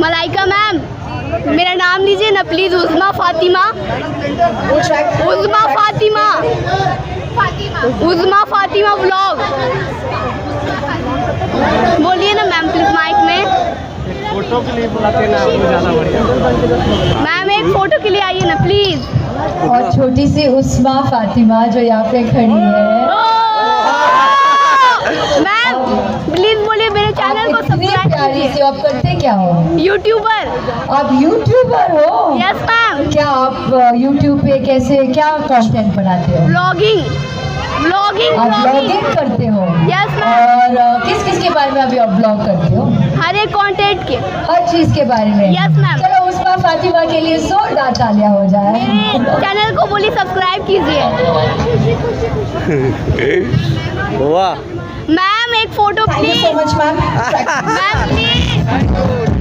Malaika ma'am, मेरा नाम लीजिए ना प्लीज। उज़मा फातिमा, उज़मा फातिमा, उज़मा फातिमा व्लॉग। बोलिए ना मैम प्लीज माइक में। फोटो के लिए बुलाते ना, आपको ज़्यादा बढ़िया। मैम एक फोटो के लिए आइए ना प्लीज। और छोटी सी उस्मा फातिमा जो यहाँ पे खड़ी है। मैम प्लीज बोलिए मेरे चैनल को इतनी सब्सक्राइब प्यारी कीजिए। सी, आप करते क्या हो? यूट्यूबर। आप यूट्यूबर हो? Yes ma'am. क्या आप यूट्यूब पे कैसे क्या कंटेंट बनाते हो? व्लॉगिंग, व्लॉगिंग, आप व्लॉगिंग। ब्लॉगिंग करते हो? Yes ma'am. और किस किस के बारे में अभी आप ब्लॉग करते हो? हर एक कंटेंट के। हर चीज के बारे में? Yes ma'am. चलो उस्मा फातिमा के लिए जोरदार तालियां हो जाए। मेरे चैनल को बोलिए सब्सक्राइब कीजिए। वाह, मैम एक photo thank you please. So much ma'am. Ma'am please.